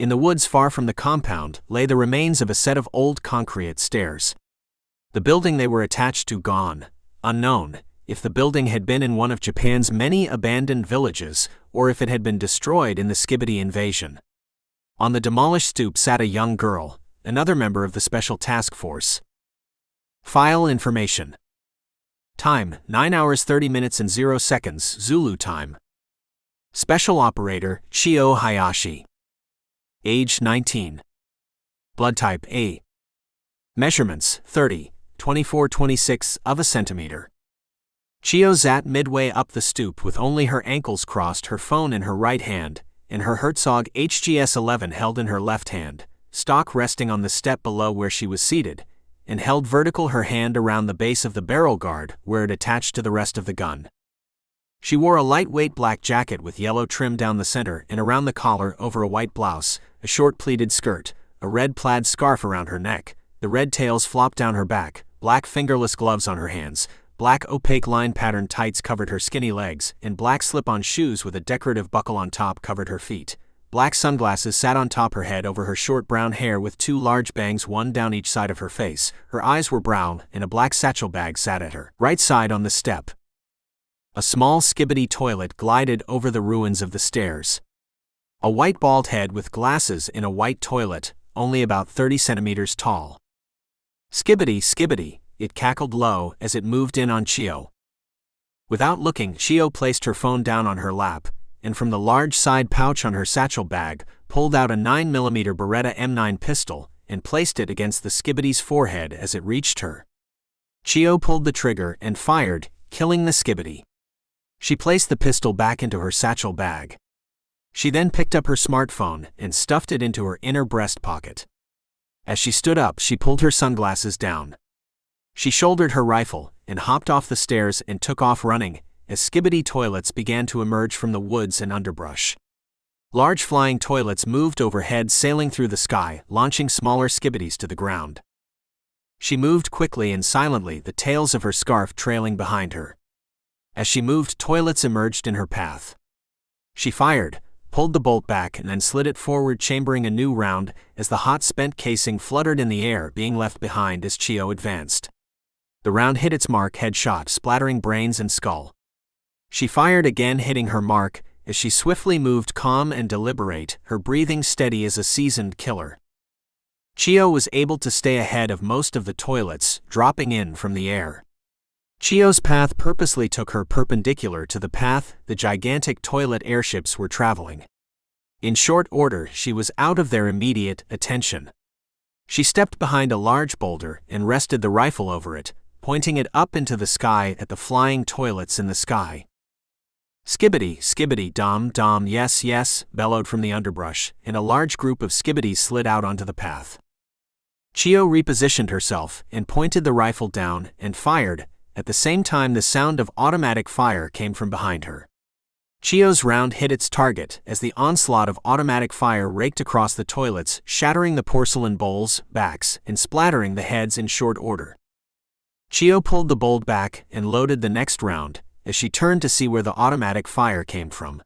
In the woods far from the compound lay the remains of a set of old concrete stairs. The building they were attached to gone, unknown, if the building had been in one of Japan's many abandoned villages, or if it had been destroyed in the Skibidi invasion. On the demolished stoop sat a young girl, another member of the special task force. File information. Time, 9 hours 30 minutes and 0 seconds, Zulu time. Special Operator, Chio Hayashi. Age 19. Blood type A. Measurements, 30, 24/26 of a centimeter. Chio sat midway up the stoop with only her ankles crossed, her phone in her right hand, and her Herzog HGS-11 held in her left hand, stock resting on the step below where she was seated, and held vertical, her hand around the base of the barrel guard where it attached to the rest of the gun. She wore a lightweight black jacket with yellow trim down the center and around the collar over a white blouse, a short pleated skirt, a red plaid scarf around her neck, the red tails flopped down her back, black fingerless gloves on her hands, black opaque line pattern tights covered her skinny legs, and black slip-on shoes with a decorative buckle on top covered her feet. Black sunglasses sat on top her head over her short brown hair with two large bangs, one down each side of her face. Her eyes were brown, and a black satchel bag sat at her right side on the step. A small Skibidi toilet glided over the ruins of the stairs. A white bald head with glasses in a white toilet, only about 30 centimeters tall. Skibidi, Skibidi, it cackled low as it moved in on Chio. Without looking, Chio placed her phone down on her lap, and from the large side pouch on her satchel bag, pulled out a 9mm Beretta M9 pistol, and placed it against the Skibidi's forehead as it reached her. Chio pulled the trigger and fired, killing the Skibidi. She placed the pistol back into her satchel bag. She then picked up her smartphone and stuffed it into her inner breast pocket. As she stood up, she pulled her sunglasses down. She shouldered her rifle and hopped off the stairs and took off running as Skibidi toilets began to emerge from the woods and underbrush. Large flying toilets moved overhead, sailing through the sky, launching smaller Skibidis to the ground. She moved quickly and silently, the tails of her scarf trailing behind her. As she moved, toilets emerged in her path. She fired, pulled the bolt back, and then slid it forward, chambering a new round as the hot spent casing fluttered in the air, being left behind as Chio advanced. The round hit its mark, headshot, splattering brains and skull. She fired again, hitting her mark, as she swiftly moved, calm and deliberate, her breathing steady as a seasoned killer. Chio was able to stay ahead of most of the toilets, dropping in from the air. Chio's path purposely took her perpendicular to the path the gigantic toilet airships were traveling. In short order, she was out of their immediate attention. She stepped behind a large boulder and rested the rifle over it, pointing it up into the sky at the flying toilets in the sky. Skibidi, Skibidi, dom, dom, yes, yes, bellowed from the underbrush, and a large group of Skibidis slid out onto the path. Chio repositioned herself and pointed the rifle down and fired. At the same time, the sound of automatic fire came from behind her. Chio's round hit its target as the onslaught of automatic fire raked across the toilets, shattering the porcelain bowls, backs, and splattering the heads in short order. Chio pulled the bolt back and loaded the next round as she turned to see where the automatic fire came from.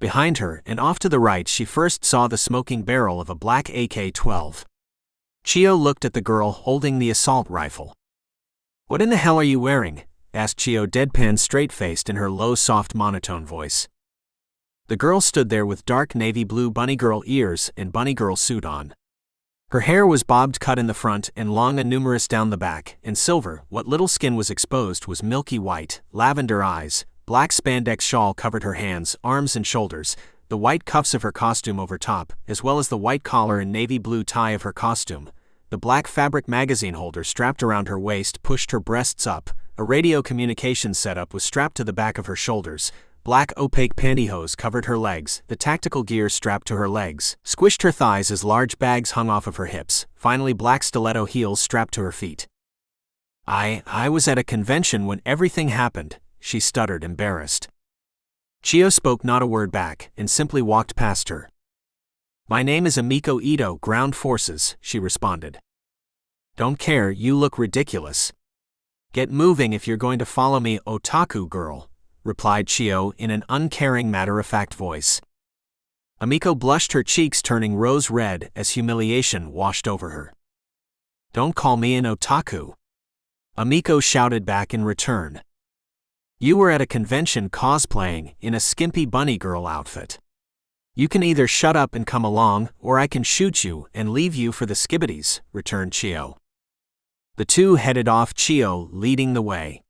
Behind her and off to the right, she first saw the smoking barrel of a black AK-12. Chio looked at the girl holding the assault rifle. "What in the hell are you wearing?" asked Chio, deadpan straight-faced, in her low, soft, monotone voice. The girl stood there with dark navy blue bunny girl ears and bunny girl suit on. Her hair was bobbed cut in the front and long and numerous down the back, and silver. What little skin was exposed was milky white. Lavender eyes, black spandex shawl covered her hands, arms, and shoulders, the white cuffs of her costume over top, as well as the white collar and navy blue tie of her costume. The black fabric magazine holder strapped around her waist pushed her breasts up. A radio communications setup was strapped to the back of her shoulders. Black opaque pantyhose covered her legs. The tactical gear strapped to her legs squished her thighs as large bags hung off of her hips. Finally, black stiletto heels strapped to her feet. I was at a convention when everything happened," she stuttered, embarrassed. Chio spoke not a word back and simply walked past her. "My name is Amiko Ito, Ground Forces," she responded. "Don't care, you look ridiculous." "Get moving if you're going to follow me, otaku girl," replied Chio in an uncaring, matter-of-fact voice. Amiko blushed, her cheeks turning rose red as humiliation washed over her. "Don't call me an otaku," Amiko shouted back in return. "You were at a convention cosplaying in a skimpy bunny girl outfit. You can either shut up and come along, or I can shoot you and leave you for the Skibidis," returned Chio. The two headed off, Chio leading the way.